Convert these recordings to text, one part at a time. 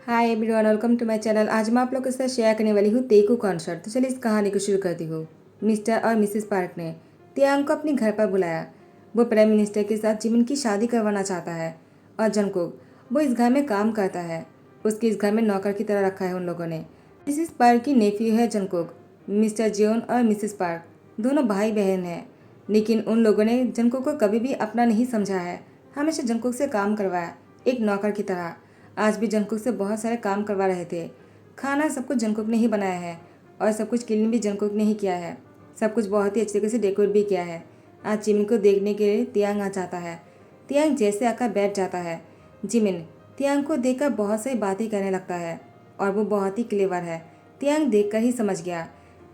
Hi everyone, welcome to my channel. आज मैं आप लोगों के साथ शेयर करने वाली हूँ तेकू कॉन्सर्ट। तो चलिए इस कहानी को शुरू करती हूँ। मिस्टर और मिसेस पार्क ने तियांग को अपने घर पर बुलाया। वो प्राइम मिनिस्टर के साथ जिमिन की शादी करवाना चाहता है और जंगकुक वो इस घर में काम करता है। उसके इस घर में नौकर की तरह रखा है उन लोगों ने। मिसेस पार्क की नेफ्यू है जंगकुक। मिस्टर जियोन और मिसेस पार्क दोनों भाई बहन हैं, लेकिन उन लोगों ने जंगकुक को कभी भी अपना नहीं समझा है। हमेशा जंगकुक से काम करवाया एक नौकर की तरह। आज भी जंगकुक से बहुत सारे काम करवा रहे थे। खाना सब कुछ जंगकुक ने ही बनाया है और सब कुछ क्लीन भी जंगकुक ने ही किया है। सब कुछ बहुत ही अच्छे तरीके से डेकोरेट भी किया है। आज जिमिन को देखने के लिए तियांग आ जाता है। तियांग जैसे आकर बैठ जाता है। जिमिन तियांग को देखकर बहुत सारी बातें करने लगता है और वो बहुत ही क्लेवर है। तियांग देखकर ही समझ गया।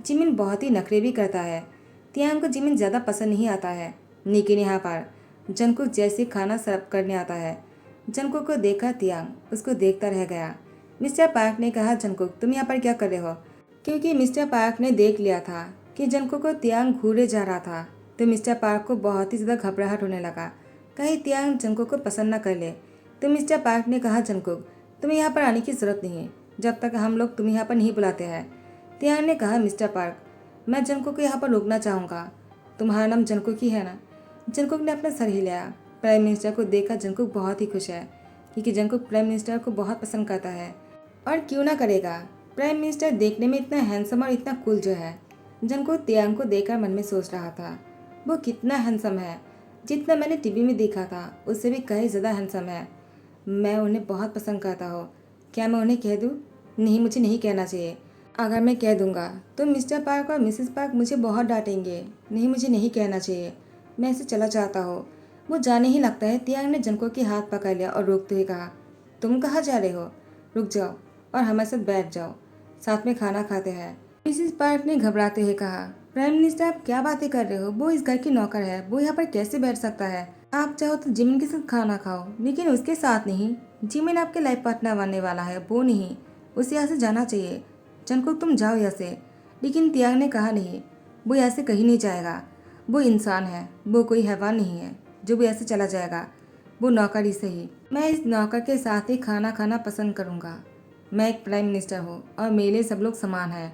जिमिन बहुत ही नखरे भी करता है। तियांग को जिमिन ज़्यादा पसंद नहीं आता है, लेकिन यहाँ पर जंगकुक जैसे खाना सर्व करने आता है। जंगकुक को देखा तियांग उसको देखता रह गया। मिस्टर पार्क ने कहा, जंगकुक तुम यहाँ पर क्या कर रहे हो? क्योंकि मिस्टर पार्क ने देख लिया था कि जंगकुक को तियांग घूरे जा रहा था, तो मिस्टर पार्क को बहुत ही ज़्यादा घबराहट होने लगा, कहीं तियांग जंगकुक को पसंद न कर ले। तो मिस्टर पार्क ने कहा, जंगकुक तुम्हें यहाँ पर आने की ज़रूरत नहीं है जब तक हम लोग तुम्हें यहाँ पर नहीं बुलाते हैं। तियांग ने कहा, मिस्टर पार्क मैं जंगकुक को यहाँ पर रोकना चाहूँगा। तुम्हारा नाम जंगकुक ही है ना? जंगकुक ने अपना सर हिलाया। प्राइम मिनिस्टर को देखकर जंगकुक बहुत ही खुश है, क्योंकि जंगकुक प्राइम मिनिस्टर को बहुत पसंद करता है। और क्यों ना करेगा, प्राइम मिनिस्टर देखने में इतना हैंडसम और इतना कूल जो है। जंगकुक तियांग को देखकर मन में सोच रहा था, वो कितना हैंडसम है। जितना मैंने टीवी में देखा था उससे भी कहीं ज़्यादा हैंडसम है। मैं उन्हें बहुत पसंद करता हूँ। क्या मैं उन्हें कह दूँ? नहीं, मुझे नहीं कहना चाहिए। अगर मैं कह दूंगा तो मिस्टर पार्क और मिसेस पार्क मुझे बहुत डांटेंगे। नहीं, मुझे नहीं कहना चाहिए। मैं इसे चला जाता हूँ। वो जाने ही लगता है। तियांग ने जंगकुक के हाथ पकड़ लिया और रोकते हुए कहा, तुम कहाँ जा रहे हो? रुक जाओ और हमारे साथ बैठ जाओ, साथ में खाना खाते हैं। मिसेस पार्क ने घबराते हुए कहा, प्राइम मिनिस्टर आप क्या बातें कर रहे हो? वो इस घर की नौकर है, वो यहाँ पर कैसे बैठ सकता है? आप चाहो तो जिमिन के साथ खाना खाओ, लेकिन उसके साथ नहीं। जिमिन आपके लाइफ पार्टनर बनने वाला है, वो नहीं। उसे यहाँ से जाना चाहिए। जंगकुक तुम जाओ यहाँ से। लेकिन तियांग ने कहा, नहीं, वो यहाँ से कहीं नहीं जाएगा। वो इंसान है, वो कोई हैवान नहीं है जो भी ऐसे चला जाएगा। वो नौकर ही सही। मैं इस नौकर के साथ ही खाना खाना पसंद करूँगा। मैं एक प्राइम मिनिस्टर हूँ और मेरे लिए सब लोग समान हैं।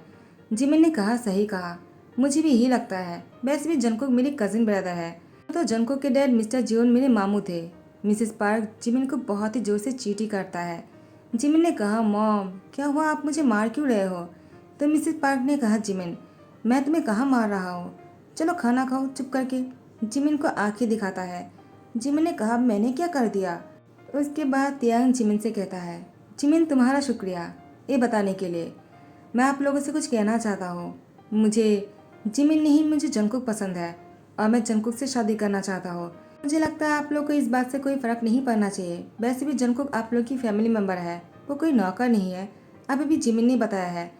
जिमिन ने कहा, सही कहा, मुझे भी यही लगता है। वैसे भी जंगकुक मेरी कजिन ब्रदर है, तो जंगकुक के डैड मिस्टर जियोन मेरे मामू थे। मिसेस पार्क जिमिन को बहुत ही जोर से चीटी करता है। जिमिन ने कहा, मॉम क्या हुआ, आप मुझे मार क्यों रहे हो? तो मिसेस पार्क ने कहा, जिमिन मैं तुम्हें कहाँ मार रहा हूँ, चलो खाना खाओ चुप करके। जिमिन को आंखें दिखाता है। जिमिन ने कहा, मैंने क्या कर दिया? उसके बाद तियांग जिमिन से कहता है, जिमिन तुम्हारा शुक्रिया ये बताने के लिए। मैं आप लोगों से कुछ कहना चाहता हूँ। मुझे जिमिन नहीं, मुझे जंगकुक पसंद है और मैं जंगकुक से शादी करना चाहता हूँ। मुझे लगता है आप लोग को इस बात से कोई फ़र्क नहीं पड़ना चाहिए। वैसे भी जंगकुक आप लोग की फैमिली मेम्बर है, वो कोई नौकर नहीं है। अभी भी जिमिन ने बताया है।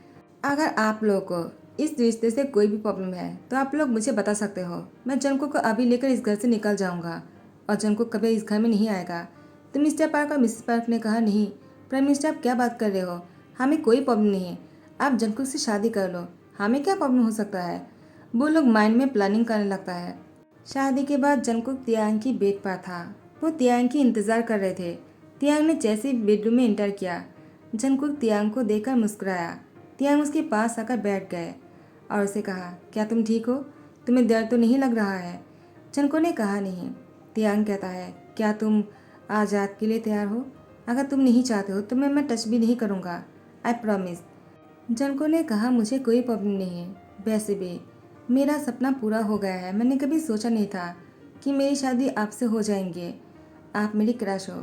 अगर आप लोग को इस रिश्ते से कोई भी प्रॉब्लम है तो आप लोग मुझे बता सकते हो। मैं जंगकुक को अभी लेकर इस घर से निकल जाऊंगा और जंगकुक कभी इस घर में नहीं आएगा। तो मिस्टर पार्क और मिसेस पार्क ने कहा, नहीं प्राइम मिनिस्टर आप क्या बात कर रहे हो? हमें कोई प्रॉब्लम नहीं है, आप जंगकुक से शादी कर लो, हमें क्या प्रॉब्लम हो सकता है? वो लोग माइंड में प्लानिंग करने लगता है। शादी के बाद जंगकुक तियांग की बेड पर था। वो तियांग की इंतज़ार कर रहे थे। तियांग ने जैसे ही बेडरूम में एंटर किया, जंगकुक तियांग को देखकर मुस्कुराया। तियांग उसके पास आकर बैठ गए और उसे कहा, क्या तुम ठीक हो? तुम्हें दर्द तो नहीं लग रहा है? जंगकुक ने कहा, नहीं। तियांग कहता है, क्या तुम आज़ाद के लिए तैयार हो? अगर तुम नहीं चाहते हो तो मैं टच भी नहीं करूँगा, आई प्रॉमिस। जंगकुक ने कहा, मुझे कोई प्रॉब्लम नहीं है। वैसे भी मेरा सपना पूरा हो गया है। मैंने कभी सोचा नहीं था कि मेरी शादी आपसे हो जाएंगे। आप मेरी क्रश हो।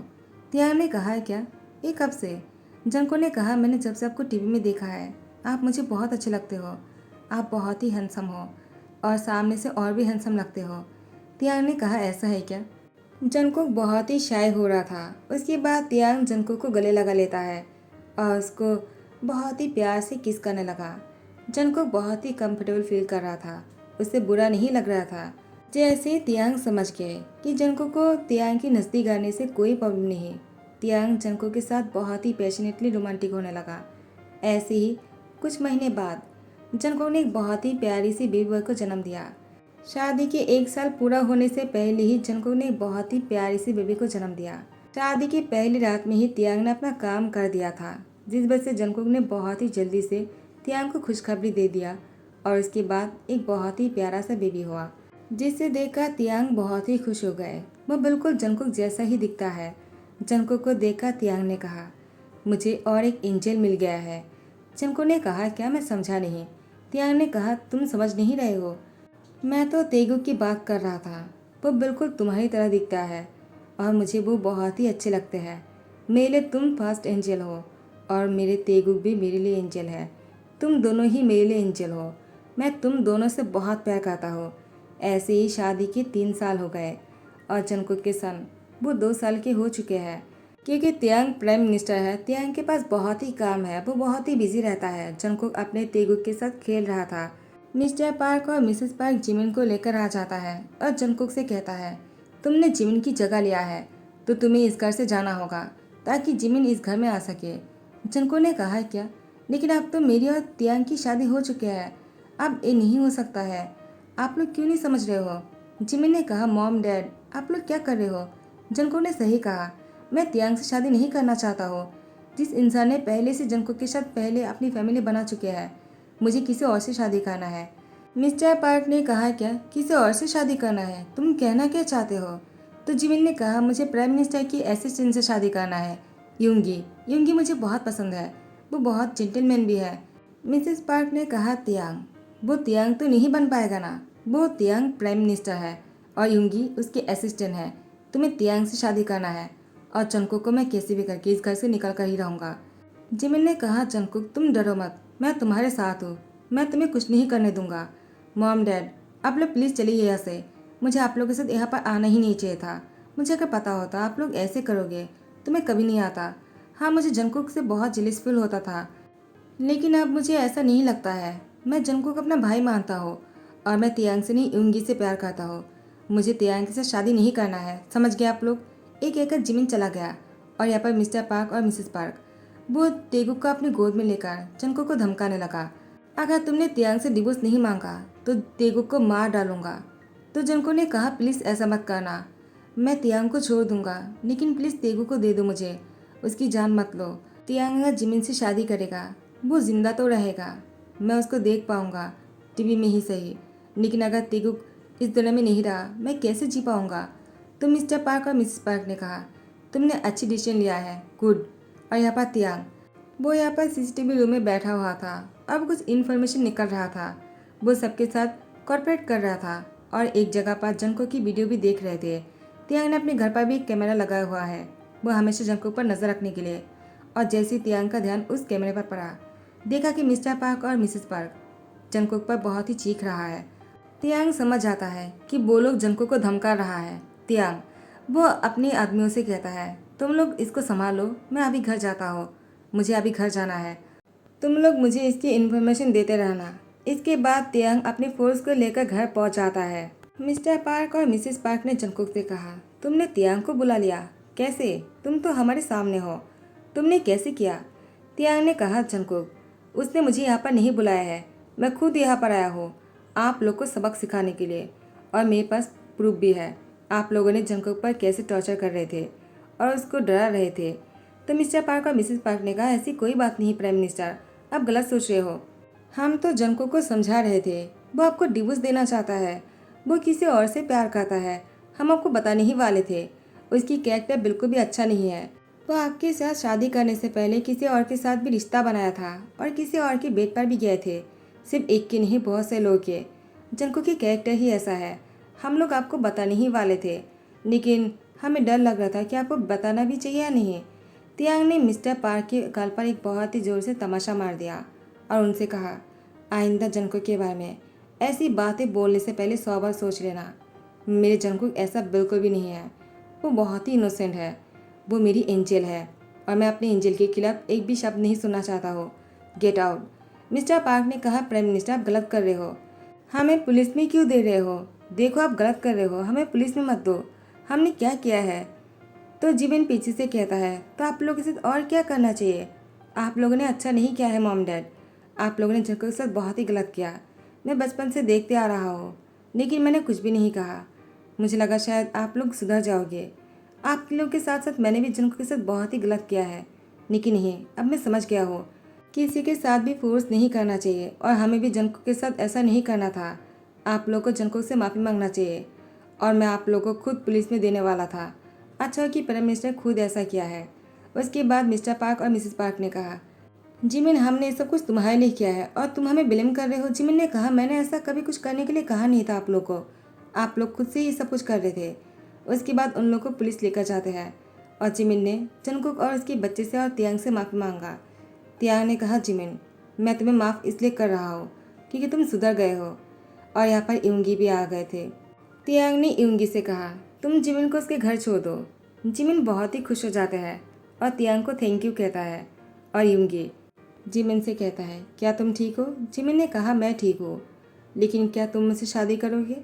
तियांग ने कहा, क्या? ये कब से? जंगकुक ने कहा, मैंने जब से आपको टीवी में देखा है। आप मुझे बहुत अच्छे लगते हो। आप बहुत ही हैंडसम हो और सामने से और भी हैंडसम लगते हो। तियांग ने कहा, ऐसा है क्या? जंगकुक बहुत ही शाय हो रहा था। उसके बाद तियांग जंगकुक को गले लगा लेता है और उसको बहुत ही प्यार से किस करने लगा। जंगकुक बहुत ही कंफर्टेबल फील कर रहा था, उसे बुरा नहीं लग रहा था। जैसे तियांग समझ गए कि जंगकुक को तियांग की नज़दीक आने से कोई प्रॉब्लम नहीं। तियांग जंगकुक के साथ बहुत ही पैशनेटली रोमांटिक होने लगा। ऐसे ही कुछ महीने बाद जंगकुक ने एक बहुत ही प्यारी सी बेबी बॉय को जन्म दिया। शादी के 1 साल पूरा होने से पहले ही जंगकुक ने एक बहुत ही प्यारी सी बेबी को जन्म दिया। शादी की पहली रात में ही तियांग ने अपना काम कर दिया था, जिस वजह से जंगकुक ने बहुत ही जल्दी से तियांग को खुशखबरी दे दिया और उसके बाद एक बहुत ही प्यारा सा बेबी हुआ, जिसे देखकर तियांग बहुत ही खुश हो गए। वो बिल्कुल जंगकुक जैसा ही दिखता है। जंगकुक को देखकर तियांग ने कहा, मुझे और एक एंजल मिल गया है। जंगकुक ने कहा, क्या? मैं समझा नहीं। तियांग ने कहा, तुम समझ नहीं रहे हो, मैं तो तेगु की बात कर रहा था। वो बिल्कुल तुम्हारी तरह दिखता है और मुझे वो बहुत ही अच्छे लगते हैं। मेरे लिए तुम फर्स्ट एंजल हो और मेरे तेगु भी मेरे लिए एंजल है। तुम दोनों ही मेरे लिए एंजल हो। मैं तुम दोनों से बहुत प्यार करता हूँ। ऐसे ही शादी के 3 साल हो गए और जंगकुक के सन वो 2 साल के हो चुके हैं। क्योंकि तियांग प्राइम मिनिस्टर है, तियांग के पास बहुत ही काम है, वो बहुत ही बिजी रहता है। जंगकुक अपने तेगु के साथ खेल रहा था। मिस्टर पार्क और मिसेस पार्क जिमिन को लेकर आ जाता है और जंगकुक से कहता है, तुमने जिमिन की जगह लिया है तो तुम्हें इस घर से जाना होगा ताकि जिमिन इस घर में आ सके। जंगकुक ने कहा, क्या? लेकिन अब तो मेरी और तियांग की शादी हो चुकी है, अब ये नहीं हो सकता है। आप लोग क्यों नहीं समझ रहे हो? जिमिन ने कहा, मॉम डैड आप लोग क्या कर रहे हो? जंगकुक ने सही कहा, मैं तियांग से शादी नहीं करना चाहता हूँ। जिस इंसान ने पहले से जंगकुक के साथ पहले अपनी फैमिली बना चुके हैं, मुझे किसी और से शादी करना है। मिस्टर पार्क ने कहा, क्या किसी और से शादी करना है? तुम कहना क्या चाहते हो? तो जिमिन ने कहा, मुझे प्राइम मिनिस्टर की असिस्टेंट से शादी करना है, यूंगी। यूंगी मुझे बहुत पसंद है, वो बहुत जेंटलमैन भी है। मिसेस पार्क ने कहा, तियांग? वो तियांग तो नहीं बन पाएगा ना, वो तियांग प्राइम मिनिस्टर है और यूंगी उसके असिस्टेंट है। तुम्हें तियांग से शादी करना है और जंगकुक को मैं कैसे भी करके इस घर से निकल कर ही रहूँगा। जिमिन ने कहा, जंगकुक तुम डरो मत, मैं तुम्हारे साथ हूँ, मैं तुम्हें कुछ नहीं करने दूंगा। मॉम डैड आप लोग प्लीज़ चलिए यहाँ से, मुझे आप लोगों के साथ यहाँ पर आना ही नहीं चाहिए था। मुझे अगर पता होता आप लोग ऐसे करोगे तो मैं कभी नहीं आता। हाँ, मुझे जंगकुक से बहुत जेलस फील होता था, लेकिन अब मुझे ऐसा नहीं लगता है। मैं जंगकुक अपना भाई मानता हूँ और मैं तियांग से नहीं यूंगी से प्यार करता हूँ। मुझे तियांग के साथ शादी नहीं करना है, समझ गए आप लोग? एक एक जिमिन चला गया और यहाँ पर मिस्टर पार्क और मिसेस पार्क वो तेगुक को अपनी गोद में लेकर जंगकुक को धमकाने लगा, अगर तुमने तियांग से डिवोर्स नहीं मांगा तो तेगुक को मार डालूंगा। तो जंगकुक ने कहा, प्लीज़ ऐसा मत करना, मैं तियांग को छोड़ दूंगा, लेकिन प्लीज़ तेगुक को दे दो मुझे, उसकी जान मत लो। तियांग अगर जिमिन से शादी करेगा वो जिंदा तो रहेगा, मैं उसको देख पाऊंगा टीवी में ही सही, लेकिन अगर तेगुक इस दुनिया में नहीं रहा मैं कैसे जी पाऊंगा। तो मिस्टर पार्क और मिसेस पार्क ने कहा, तुमने अच्छी डिसीजन लिया है, गुड। और यहाँ पर तियांग वो यहाँ पर सीसीटीवी रूम में बैठा हुआ था, अब कुछ इन्फॉर्मेशन निकल रहा था। वो सबके साथ कॉर्पोरेट कर रहा था और एक जगह पर जंगकुक की वीडियो भी देख रहे थे। तियांग ने अपने घर पर भी एक कैमरा लगाया हुआ है, वो हमेशा जंगकुक पर नजर रखने के लिए। और जैसे तियांग का ध्यान उस कैमरे पर पड़ा, देखा कि मिस्टर पार्क और मिसेस पार्क जंगकुक पर बहुत ही चीख रहा है। तियांग समझ जाता है कि वो लोग जंगकुक को धमका रहा है। तियांग वो अपने आदमियों से कहता है, तुम लोग इसको संभालो, मैं अभी घर जाता हूँ, मुझे अभी घर जाना है, तुम लोग मुझे इसकी इन्फॉर्मेशन देते रहना। इसके बाद तियांग अपनी फोर्स को लेकर घर पहुंच जाता है। मिस्टर पार्क और मिसेस पार्क ने जंगकुक से कहा, तुमने तियांग को बुला लिया? कैसे? तुम तो हमारे सामने हो, तुमने कैसे किया? तियांग ने कहा, जंगकुक उसने मुझे यहाँ पर नहीं बुलाया है, मैं खुद यहाँ पर आया हूँ आप लोग को सबक सिखाने के लिए, और मेरे पास प्रूफ भी है। आप लोगों ने जंगकुक पर कैसे टॉर्चर कर रहे थे और उसको डरा रहे थे। तो मिस्टर पार्क और मिसेस पार्क ने कहा, ऐसी कोई बात नहीं प्राइम मिनिस्टर, आप गलत सोच रहे हो। हम तो जंगकुक को समझा रहे थे, वो आपको डिवोर्स देना चाहता है, वो किसी और से प्यार करता है, हम आपको बताने ही वाले थे। उसकी कैरेक्टर बिल्कुल भी अच्छा नहीं है, वो आपके साथ शादी करने से पहले किसी और के साथ भी रिश्ता बनाया था और किसी और के बेड पर भी गए थे, सिर्फ एक के नहीं बहुत से लोग के। जंगकुक की कैरेक्टर ही ऐसा है, हम लोग आपको बताने ही वाले थे, लेकिन हमें डर लग रहा था कि आपको बताना भी चाहिए या नहीं। तियांग ने मिस्टर पार्क के गाल पर एक बहुत ही ज़ोर से तमाशा मार दिया और उनसे कहा, आइंदा जंगकुक के बारे में ऐसी बातें बोलने से पहले 100 बार सोच लेना। मेरे जंगकुक ऐसा बिल्कुल भी नहीं है, वो बहुत ही इनोसेंट है, वो मेरी एंजल है और मैं अपने एंजल के खिलाफ एक भी शब्द नहीं सुनना चाहता हूँ। Get out. मिस्टर पार्क ने कहा, प्राइम मिनिस्टर आप गलत कर रहे हो, हमें पुलिस में क्यों दे रहे हो? देखो आप गलत कर रहे हो, हमें पुलिस में मत दो, हमने क्या किया है? तो जिमिन पीछे से कहता है, तो आप लोगों के साथ और क्या करना चाहिए? आप लोगों ने अच्छा नहीं किया है मॉम डैड, आप लोगों ने जंगकुक के साथ बहुत ही गलत किया। मैं बचपन से देखते आ रहा हूँ, लेकिन मैंने कुछ भी नहीं कहा, मुझे लगा शायद आप लोग सुधर जाओगे। आप लोग के साथ साथ मैंने भी जंको के साथ बहुत ही गलत किया है, लेकिन नहीं, अब मैं समझ गया हूँ कि किसी के साथ भी फोर्स नहीं करना चाहिए और हमें भी जंको के साथ ऐसा नहीं करना था। आप लोग को जंको से माफ़ी मांगना चाहिए और मैं आप लोगों को खुद पुलिस में देने वाला था। अच्छा कि प्राइम मिनिस्टर खुद ऐसा किया है। उसके बाद मिस्टर पार्क और मिसेस पार्क ने कहा, जिमिन हमने ये सब कुछ तुम्हारे लिए किया है और तुम हमें ब्लेम कर रहे हो। जिमिन ने कहा, मैंने ऐसा कभी कुछ करने के लिए कहा नहीं था आप लोग को, आप लोग खुद से ही सब कुछ कर रहे थे। उसके बाद उन लोग को पुलिस लेकर जाते हैं और जिमिन ने जंगकुक और उसके बच्चे से और तियांग से माफ़ी मांगा। तियांग ने कहा, जिमिन मैं तुम्हें माफ़ इसलिए कर रहा हूँ क्योंकि तुम सुधर गए हो। और यहाँ पर इउंगी भी आ गए थे। तियांग ने इउंगी से कहा, तुम जिमिन को उसके घर छोड़ दो। जिमिन बहुत ही खुश हो जाता है और तियांग को थैंक यू कहता है। और इउंगी जिमिन से कहता है, क्या तुम ठीक हो? जिमिन ने कहा, मैं ठीक हूँ, लेकिन क्या तुम मुझसे शादी करोगे?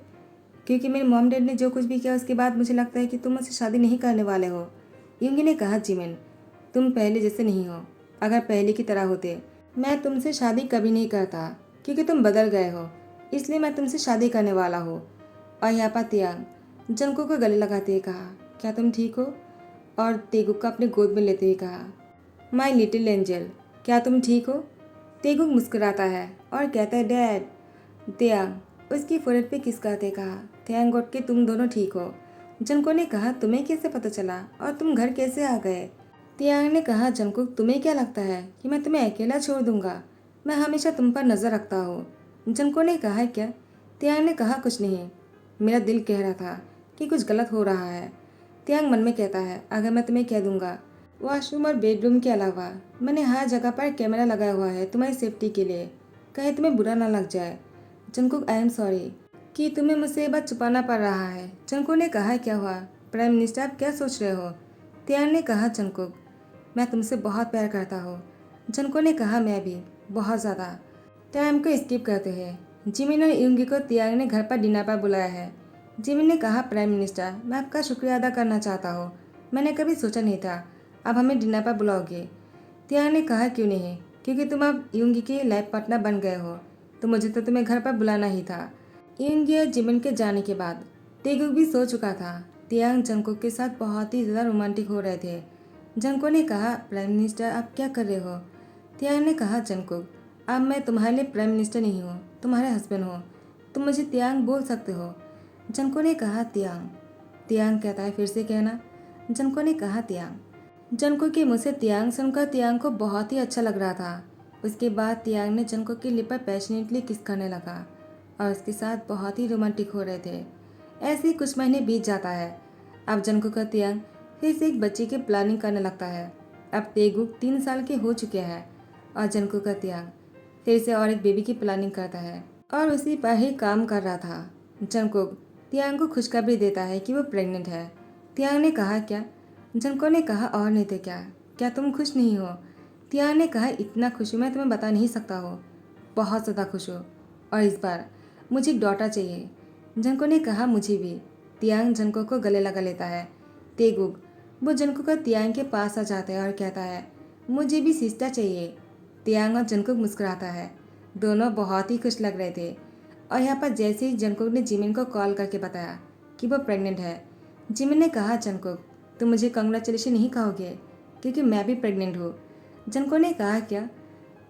क्योंकि मेरे मॉम डैड ने जो कुछ भी किया उसके बाद मुझे लगता है कि तुम मुझसे शादी नहीं करने वाले हो। इउंगी ने कहा, जिमिन तुम पहले जैसे नहीं हो। अगर पहले की तरह होते मैं तुमसे शादी कभी नहीं करता, क्योंकि तुम बदल गए हो, इसलिए मैं तुमसे शादी करने वाला हूँ। और यहाँ पर तियांग जंको को गले लगाते हुए कहा, क्या तुम ठीक हो? और तेगुक को अपने गोद में लेते हुए कहा, माई लिटिल एंजल क्या तुम ठीक हो? तेगुक मुस्कुराता है और कहता है, डैड। तियांग उसकी फोrehead पे किस करते कहा, थैंक गॉड कि तुम दोनों ठीक हो। जंको ने कहा, तुम्हें कैसे पता चला और तुम घर कैसे आ गए? तियांग ने कहा, जंकुक तुम्हें क्या लगता है कि मैं तुम्हें अकेला छोड़ दूंगा? मैं हमेशा तुम पर नज़र रखता हूँ। जंको ने कहा, क्या? तियांग ने कहा, कुछ नहीं, मेरा दिल कह रहा था कि कुछ गलत हो रहा है। तियांग मन में कहता है, अगर मैं तुम्हें कह दूंगा वॉशरूम और बेडरूम के अलावा मैंने हर जगह पर कैमरा लगाया हुआ है तुम्हारी सेफ्टी के लिए, कहीं तुम्हें बुरा ना लग जाए। जंकुक आई एम सॉरी कि तुम्हें मुझसे ये बात छुपाना पड़ रहा है। जंकुक ने कहा, क्या हुआ प्राइम मिनिस्टर, आप क्या सोच रहे हो? तियांग ने कहा, जंकुक मैं तुमसे बहुत प्यार करता हूँ। जंकुक ने कहा, मैं भी बहुत ज़्यादा। टाइम को स्किप करते हैं। जिमिन और इउंगी को तियांग ने घर पर डिनर पर बुलाया है। जिमिन ने कहा, प्राइम मिनिस्टर मैं आपका शुक्रिया अदा करना चाहता हूँ, मैंने कभी सोचा नहीं था अब हमें डिनर पर बुलाओगे। तियांग ने कहा, क्यों नहीं, क्योंकि तुम अब इउंगी के लाइफ पार्टनर बन गए हो, तो मुझे तो तुम्हें घर पर बुलाना ही था। इउंगी और जिमिन के जाने के बाद तेगुक भी सो चुका था। तियांग जंकुक के साथ बहुत ही ज़्यादा रोमांटिक हो रहे थे। जंकुक ने कहा, प्राइम मिनिस्टर आप क्या कर रहे हो? तियांग ने कहा, जंकुक अब मैं तुम्हारे लिए प्राइम मिनिस्टर नहीं हूँ, तुम्हारे हस्बैंड हो, तुम मुझे तियांग बोल सकते हो। जंको ने कहा, तियांग। तियांग कहता है, फिर से कहना। जंको ने कहा, तियांग। जंको के मुँह से तियांग सुनकर तियांग को बहुत ही अच्छा लग रहा था। उसके बाद तियांग ने जंको की लिप पर पैशनेटली किस करने लगा और उसके साथ बहुत ही रोमांटिक हो रहे थे। ऐसे ही कुछ महीने बीत जाता है। अब जंको का तियांग फिर से एक बच्चे की प्लानिंग करने लगता है। अब तेगुक 3 साल के हो चुके हैं और जंको का तियांग फिर से और एक बेबी की प्लानिंग करता है और उसी पर ही काम कर रहा था। जंकुक तियांग को खुशखबरी देता है कि वो प्रेग्नेंट है। तियांग ने कहा, क्या? जंको ने कहा, और नहीं तो क्या, क्या तुम खुश नहीं हो? तियांग ने कहा, इतना खुश हूँ मैं तुम्हें बता नहीं सकता हो, बहुत ज़्यादा खुश हूँ, और इस बार मुझे एक डॉटर चाहिए। जंको ने कहा, मुझे भी। तियांग जंको को गले लगा लेता है। तेगुक वो जंको का तियांग के पास आ जाता है और कहता है, मुझे भी सिस्टर चाहिए। तियांग और जंकुक मुस्कुराता है। दोनों बहुत ही खुश लग रहे थे। और यहाँ पर जैसे ही जंकुक ने जिमिन को कॉल करके बताया कि वो प्रेग्नेंट है, जिमिन ने कहा, जंकुक तुम मुझे कंग्रेचुलेशन नहीं कहोगे क्योंकि मैं भी प्रेग्नेंट हूँ। जंकुक ने कहा, क्या?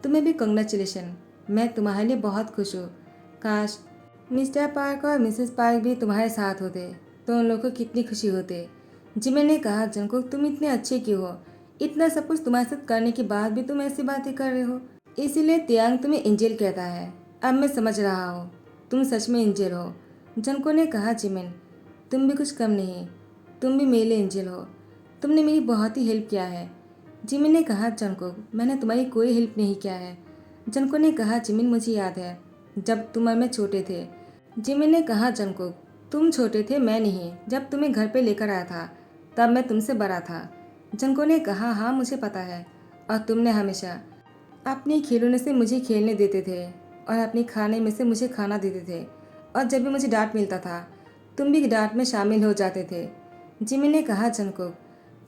तुम्हें भी कंग्रेचुलेशन, मैं तुम्हारे लिए बहुत खुश हूँ। काश मिस्टर पार्क और मिसेस पार्क भी तुम्हारे साथ होते तो उन लोगों को कितनी खुशी होती। जिमिन ने कहा, जंकुक तुम इतने अच्छे क्यों हो, इतना सब कुछ तुम्हारे साथ करने के बाद भी तुम ऐसी बातें कर रहे हो। इसीलिए तियांग तुम्हें एंजल कहता है। अब मैं समझ रहा हूँ, तुम सच में एंजल हो। जंको ने कहा, जिमिन तुम भी कुछ कम नहीं, तुम भी मेरे लिए एंजल हो, तुमने मेरी बहुत ही हेल्प किया है। जिमिन ने कहा, जंको मैंने तुम्हारी कोई हेल्प नहीं किया है। जंको ने कहा, जिमिन मुझे याद है जब तुम और मैं छोटे थे। जिमिन ने कहा, जंको तुम छोटे थे, मैं नहीं, जब तुम्हें घर पे लेकर आया था तब मैं तुमसे बड़ा था। जंको ने कहा, हाँ मुझे पता है, और तुमने हमेशा अपने खिलौने से मुझे खेलने देते थे और अपने खाने में से मुझे खाना देते थे, और जब भी मुझे डांट मिलता था तुम भी डांट में शामिल हो जाते थे। जिमिन ने कहा, जंकुक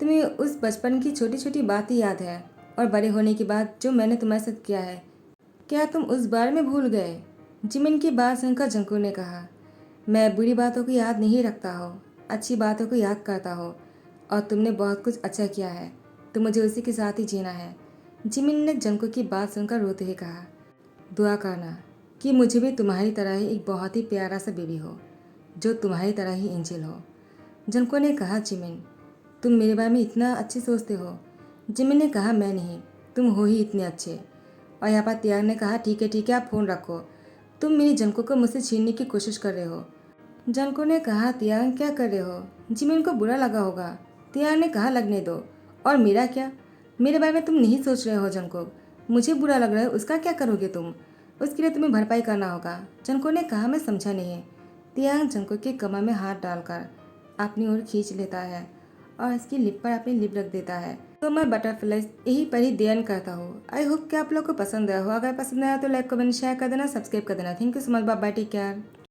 तुम्हें उस बचपन की छोटी छोटी बातें याद है और बड़े होने के बाद जो मैंने तुम्हारे साथ किया है, क्या तुम उस बारे में भूल गए? जिमिन की बात सुनकर जंकुक ने कहा, मैं बुरी बातों को याद नहीं रखता हूँ, अच्छी बातों को याद करता हूँ, और तुमने बहुत कुछ अच्छा किया है, तो मुझे उसी के साथ ही जीना है। जिमिन ने जंको की बात सुनकर रोते हुए कहा, दुआ करना कि मुझे भी तुम्हारी तरह ही एक बहुत ही प्यारा सा बेबी हो, जो तुम्हारी तरह ही एंजल हो। जंको ने कहा, जिमिन तुम मेरे बारे में इतना अच्छे सोचते हो। जिमिन ने कहा, मैं नहीं, तुम हो ही इतने अच्छे। और यहाँ पर त्याग ने कहा, ठीक है आप फ़ोन रखो, तुम मेरी जंको को मुझसे छीनने की कोशिश कर रहे हो। जंको ने कहा, त्याग क्या कर रहे हो, जिमिन को बुरा लगा होगा। त्याग ने कहा, लगने दो, और मेरा क्या, मेरे बारे में तुम नहीं सोच रहे हो जंको, मुझे बुरा लग रहा है उसका क्या करोगे तुम, उसके लिए तुम्हें भरपाई करना होगा। जंको ने कहा, मैं समझा नहीं। त्याग जंको के कमर में हाथ डालकर अपनी ओर खींच लेता है और इसकी लिप पर अपनी लिप रख देता है। तो मैं बटरफ्लाइज यही पर ही देन करता हूँ। आई होप कि आप लोग को पसंद आया हो। अगर पसंद आया तो लाइक कमेंट शेयर कर देना, सब्सक्राइब कर देना। Thank you so much, bye bye, take care.